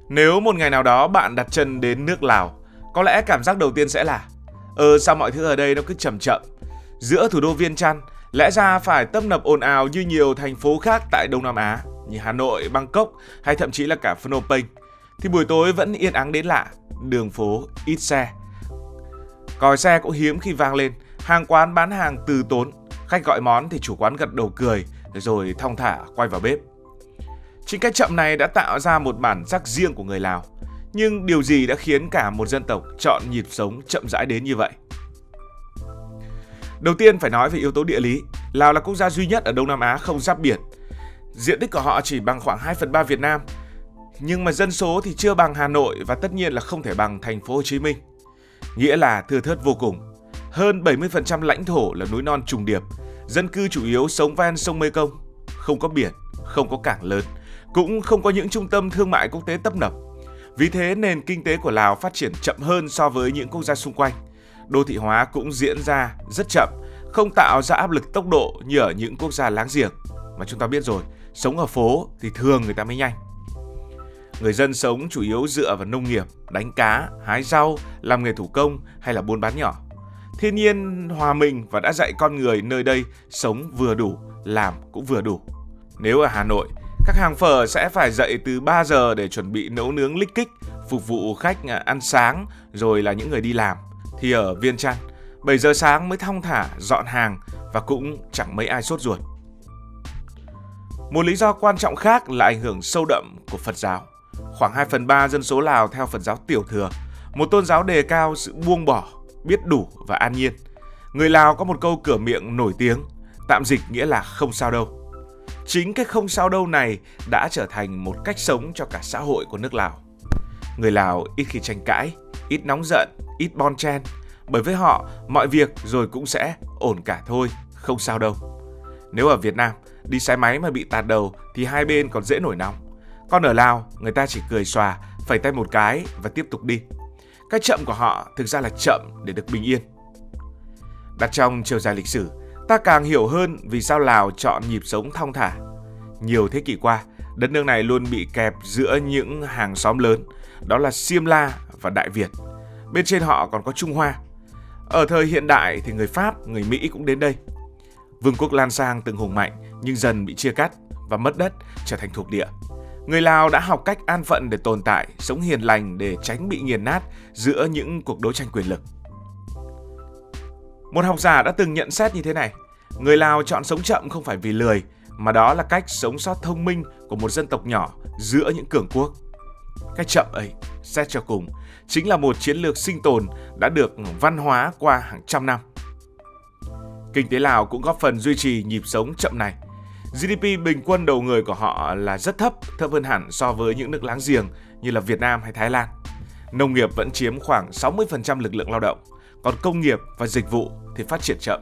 Nếu một ngày nào đó bạn đặt chân đến nước Lào, có lẽ cảm giác đầu tiên sẽ là sao mọi thứ ở đây nó cứ chậm chậm. Giữa thủ đô Viêng Chăn, lẽ ra phải tấp nập ồn ào như nhiều thành phố khác tại Đông Nam Á, như Hà Nội, Bangkok hay thậm chí là cả Phnom Penh, thì buổi tối vẫn yên ắng đến lạ, đường phố ít xe. Còi xe cũng hiếm khi vang lên, hàng quán bán hàng từ tốn, khách gọi món thì chủ quán gật đầu cười rồi thong thả quay vào bếp. Chính cái chậm này đã tạo ra một bản sắc riêng của người Lào. Nhưng điều gì đã khiến cả một dân tộc chọn nhịp sống chậm rãi đến như vậy? Đầu tiên phải nói về yếu tố địa lý. Lào là quốc gia duy nhất ở Đông Nam Á không giáp biển. Diện tích của họ chỉ bằng khoảng 2/3 Việt Nam. Nhưng mà dân số thì chưa bằng Hà Nội và tất nhiên là không thể bằng thành phố Hồ Chí Minh. Nghĩa là thưa thớt vô cùng. Hơn 70% lãnh thổ là núi non trùng điệp. Dân cư chủ yếu sống ven sông Mekong. Không có biển, không có cảng lớn, cũng không có những trung tâm thương mại quốc tế tấp nập. Vì thế nền kinh tế của Lào phát triển chậm hơn so với những quốc gia xung quanh. Đô thị hóa cũng diễn ra rất chậm, không tạo ra áp lực tốc độ như ở những quốc gia láng giềng. Mà chúng ta biết rồi, sống ở phố thì thường người ta mới nhanh. Người dân sống chủ yếu dựa vào nông nghiệp, đánh cá, hái rau, làm nghề thủ công hay là buôn bán nhỏ. Thiên nhiên hòa mình và đã dạy con người nơi đây sống vừa đủ, làm cũng vừa đủ. Nếu ở Hà Nội, các hàng phở sẽ phải dậy từ 3 giờ để chuẩn bị nấu nướng lích kích, phục vụ khách ăn sáng rồi là những người đi làm. Thì ở Viêng Chăn, 7 giờ sáng mới thong thả dọn hàng và cũng chẳng mấy ai sốt ruột. Một lý do quan trọng khác là ảnh hưởng sâu đậm của Phật giáo. Khoảng 2/3 dân số Lào theo Phật giáo Tiểu Thừa, một tôn giáo đề cao sự buông bỏ, biết đủ và an nhiên. Người Lào có một câu cửa miệng nổi tiếng, tạm dịch nghĩa là không sao đâu. Chính cái không sao đâu này đã trở thành một cách sống cho cả xã hội của nước Lào. Người Lào ít khi tranh cãi, ít nóng giận, ít bon chen. Bởi với họ, mọi việc rồi cũng sẽ ổn cả thôi, không sao đâu. Nếu ở Việt Nam, đi xe máy mà bị tạt đầu thì hai bên còn dễ nổi nóng. Còn ở Lào, người ta chỉ cười xòa, phẩy tay một cái và tiếp tục đi. Cái chậm của họ thực ra là chậm để được bình yên. Đặt trong chiều dài lịch sử, ta càng hiểu hơn vì sao Lào chọn nhịp sống thong thả. Nhiều thế kỷ qua, đất nước này luôn bị kẹp giữa những hàng xóm lớn, đó là Xiêm La và Đại Việt. Bên trên họ còn có Trung Hoa. Ở thời hiện đại thì người Pháp, người Mỹ cũng đến đây. Vương quốc Lan Sang từng hùng mạnh nhưng dần bị chia cắt và mất đất trở thành thuộc địa. Người Lào đã học cách an phận để tồn tại, sống hiền lành để tránh bị nghiền nát giữa những cuộc đấu tranh quyền lực. Một học giả đã từng nhận xét như thế này: người Lào chọn sống chậm không phải vì lười, mà đó là cách sống sót thông minh của một dân tộc nhỏ giữa những cường quốc. Cái chậm ấy, xét cho cùng, chính là một chiến lược sinh tồn đã được văn hóa qua hàng trăm năm. Kinh tế Lào cũng góp phần duy trì nhịp sống chậm này. GDP bình quân đầu người của họ là rất thấp, thấp hơn hẳn so với những nước láng giềng như là Việt Nam hay Thái Lan. Nông nghiệp vẫn chiếm khoảng 60% lực lượng lao động, còn công nghiệp và dịch vụ thì phát triển chậm.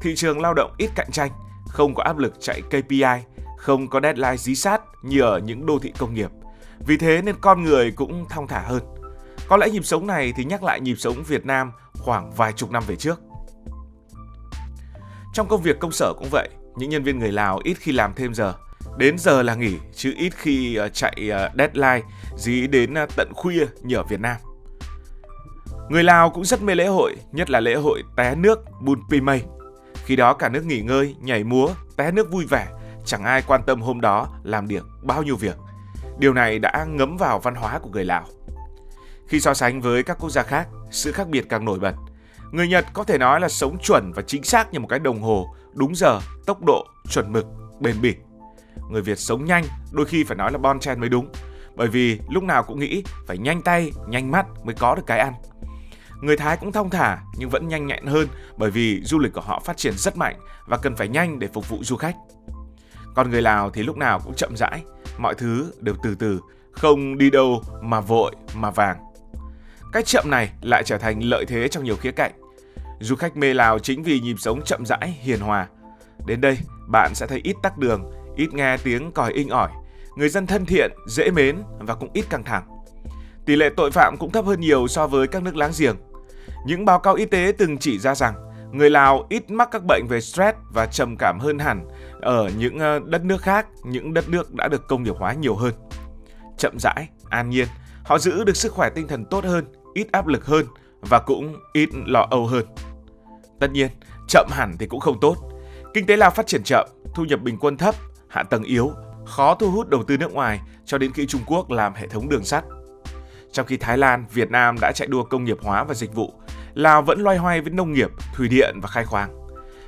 Thị trường lao động ít cạnh tranh, không có áp lực chạy KPI, không có deadline dí sát như ở những đô thị công nghiệp. Vì thế nên con người cũng thong thả hơn. Có lẽ nhịp sống này thì nhắc lại nhịp sống Việt Nam khoảng vài chục năm về trước. Trong công việc công sở cũng vậy, những nhân viên người Lào ít khi làm thêm giờ. Đến giờ là nghỉ, chứ ít khi chạy deadline dí đến tận khuya như ở Việt Nam. Người Lào cũng rất mê lễ hội, nhất là lễ hội té nước Bun Pimay. Khi đó cả nước nghỉ ngơi, nhảy múa, té nước vui vẻ, chẳng ai quan tâm hôm đó làm được bao nhiêu việc. Điều này đã ngấm vào văn hóa của người Lào. Khi so sánh với các quốc gia khác, sự khác biệt càng nổi bật. Người Nhật có thể nói là sống chuẩn và chính xác như một cái đồng hồ, đúng giờ, tốc độ, chuẩn mực, bền bỉ. Người Việt sống nhanh, đôi khi phải nói là bon chen mới đúng, bởi vì lúc nào cũng nghĩ phải nhanh tay, nhanh mắt mới có được cái ăn. Người Thái cũng thong thả nhưng vẫn nhanh nhẹn hơn bởi vì du lịch của họ phát triển rất mạnh và cần phải nhanh để phục vụ du khách. Còn người Lào thì lúc nào cũng chậm rãi, mọi thứ đều từ từ, không đi đâu mà vội mà vàng. Cái chậm này lại trở thành lợi thế trong nhiều khía cạnh. Du khách mê Lào chính vì nhịp sống chậm rãi, hiền hòa. Đến đây, bạn sẽ thấy ít tắc đường, ít nghe tiếng còi inh ỏi. Người dân thân thiện, dễ mến và cũng ít căng thẳng. Tỷ lệ tội phạm cũng thấp hơn nhiều so với các nước láng giềng. Những báo cáo y tế từng chỉ ra rằng người Lào ít mắc các bệnh về stress và trầm cảm hơn hẳn ở những đất nước khác, những đất nước đã được công nghiệp hóa nhiều hơn. Chậm rãi, an nhiên Họ giữ được sức khỏe tinh thần tốt hơn, ít áp lực hơn và cũng ít lo âu hơn. Tất nhiên, chậm hẳn thì cũng không tốt. Kinh tế Lào phát triển chậm, thu nhập bình quân thấp, hạ tầng yếu, khó thu hút đầu tư nước ngoài cho đến khi Trung Quốc làm hệ thống đường sắt. Trong khi Thái Lan, Việt Nam đã chạy đua công nghiệp hóa và dịch vụ, Lào vẫn loay hoay với nông nghiệp, thủy điện và khai khoáng.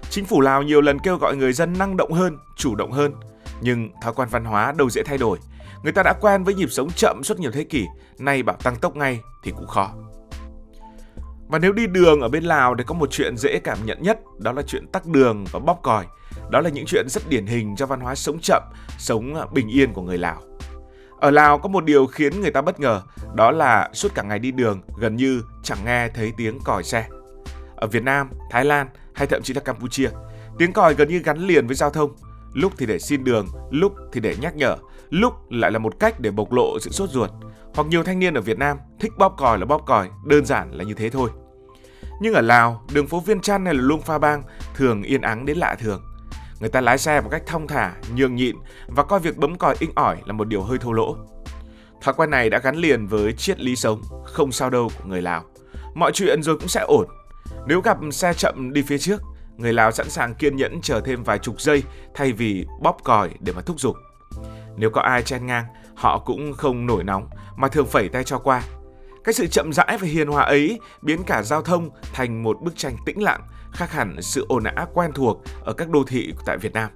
Chính phủ Lào nhiều lần kêu gọi người dân năng động hơn, chủ động hơn, nhưng thói quen văn hóa đâu dễ thay đổi. Người ta đã quen với nhịp sống chậm suốt nhiều thế kỷ, nay bảo tăng tốc ngay thì cũng khó. Và nếu đi đường ở bên Lào thì có một chuyện dễ cảm nhận nhất, đó là chuyện tắc đường và bóp còi. Đó là những chuyện rất điển hình cho văn hóa sống chậm, sống bình yên của người Lào. Ở Lào có một điều khiến người ta bất ngờ, đó là suốt cả ngày đi đường gần như chẳng nghe thấy tiếng còi xe. Ở Việt Nam, Thái Lan hay thậm chí là Campuchia, tiếng còi gần như gắn liền với giao thông. Lúc thì để xin đường, lúc thì để nhắc nhở, lúc lại là một cách để bộc lộ sự sốt ruột. Hoặc nhiều thanh niên ở Việt Nam thích bóp còi là bóp còi, đơn giản là như thế thôi. Nhưng ở Lào, đường phố Viêng Chăn hay là Luông Pha Bang thường yên ắng đến lạ thường. Người ta lái xe một cách thong thả, nhường nhịn và coi việc bấm còi inh ỏi là một điều hơi thô lỗ. Thói quen này đã gắn liền với triết lý sống không sao đâu của người Lào. Mọi chuyện rồi cũng sẽ ổn. Nếu gặp xe chậm đi phía trước, người Lào sẵn sàng kiên nhẫn chờ thêm vài chục giây thay vì bóp còi để mà thúc giục. Nếu có ai chen ngang, họ cũng không nổi nóng mà thường phẩy tay cho qua. Cái sự chậm rãi và hiền hòa ấy biến cả giao thông thành một bức tranh tĩnh lặng, khác hẳn sự ồn ào quen thuộc ở các đô thị tại Việt Nam.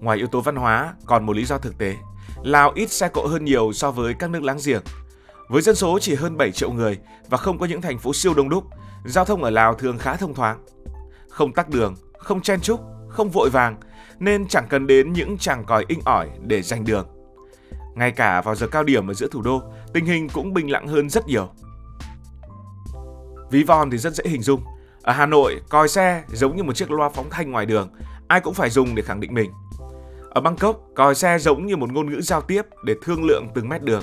Ngoài yếu tố văn hóa, còn một lý do thực tế. Lào ít xe cộ hơn nhiều so với các nước láng giềng. Với dân số chỉ hơn 7 triệu người và không có những thành phố siêu đông đúc, giao thông ở Lào thường khá thông thoáng. Không tắc đường, không chen chúc, không vội vàng, nên chẳng cần đến những chàng còi inh ỏi để giành đường. Ngay cả vào giờ cao điểm ở giữa thủ đô, tình hình cũng bình lặng hơn rất nhiều. Ví von thì rất dễ hình dung. Ở Hà Nội, còi xe giống như một chiếc loa phóng thanh ngoài đường, ai cũng phải dùng để khẳng định mình. Ở Bangkok, còi xe giống như một ngôn ngữ giao tiếp để thương lượng từng mét đường.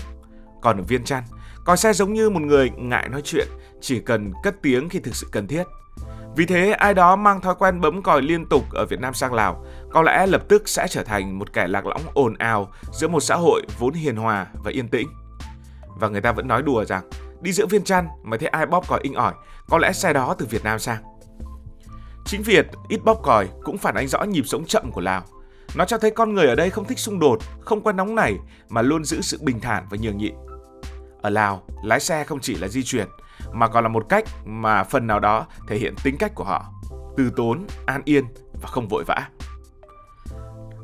Còn ở Viêng Chăn, còi xe giống như một người ngại nói chuyện, chỉ cần cất tiếng khi thực sự cần thiết. Vì thế, ai đó mang thói quen bấm còi liên tục ở Việt Nam sang Lào có lẽ lập tức sẽ trở thành một kẻ lạc lõng ồn ào giữa một xã hội vốn hiền hòa và yên tĩnh. Và người ta vẫn nói đùa rằng đi giữa Viêng Chăn mà thấy ai bóp còi inh ỏi, có lẽ xe đó từ Việt Nam sang. Chính Việt ít bóp còi cũng phản ánh rõ nhịp sống chậm của Lào. Nó cho thấy con người ở đây không thích xung đột, không quen nóng nảy mà luôn giữ sự bình thản và nhường nhịn. Ở Lào, lái xe không chỉ là di chuyển mà còn là một cách mà phần nào đó thể hiện tính cách của họ, từ tốn, an yên và không vội vã.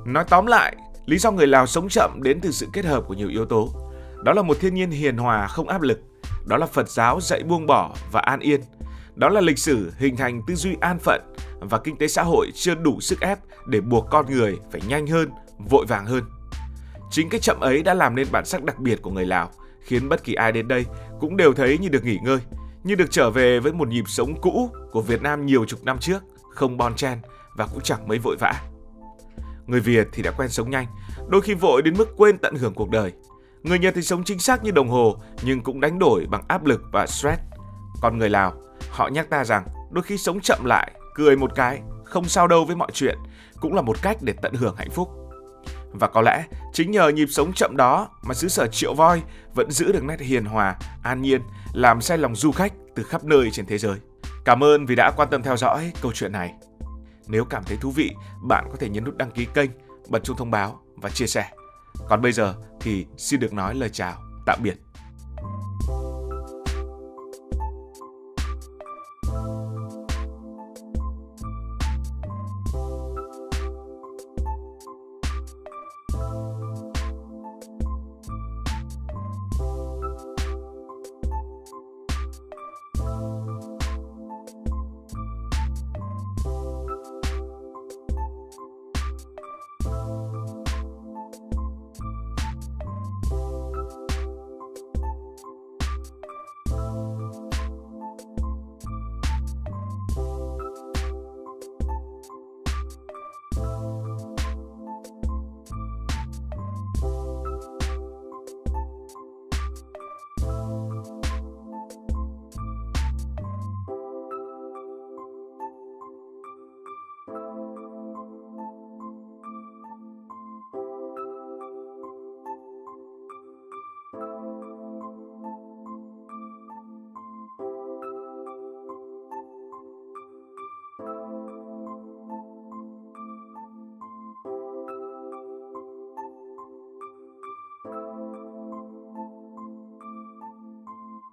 Nói tóm lại, lý do người Lào sống chậm đến từ sự kết hợp của nhiều yếu tố. Đó là một thiên nhiên hiền hòa không áp lực, đó là Phật giáo dạy buông bỏ và an yên, đó là lịch sử hình thành tư duy an phận và kinh tế xã hội chưa đủ sức ép để buộc con người phải nhanh hơn, vội vàng hơn. Chính cái chậm ấy đã làm nên bản sắc đặc biệt của người Lào, khiến bất kỳ ai đến đây cũng đều thấy như được nghỉ ngơi, như được trở về với một nhịp sống cũ của Việt Nam nhiều chục năm trước, không bon chen và cũng chẳng mấy vội vã. Người Việt thì đã quen sống nhanh, đôi khi vội đến mức quên tận hưởng cuộc đời. Người Nhật thì sống chính xác như đồng hồ nhưng cũng đánh đổi bằng áp lực và stress. Còn người Lào, họ nhắc ta rằng đôi khi sống chậm lại, cười một cái, không sao đâu với mọi chuyện, cũng là một cách để tận hưởng hạnh phúc. Và có lẽ chính nhờ nhịp sống chậm đó mà xứ sở Triệu Voi vẫn giữ được nét hiền hòa, an nhiên, làm say lòng du khách từ khắp nơi trên thế giới. Cảm ơn vì đã quan tâm theo dõi câu chuyện này. Nếu cảm thấy thú vị, bạn có thể nhấn nút đăng ký kênh, bật chuông thông báo và chia sẻ. Còn bây giờ thì xin được nói lời chào, tạm biệt.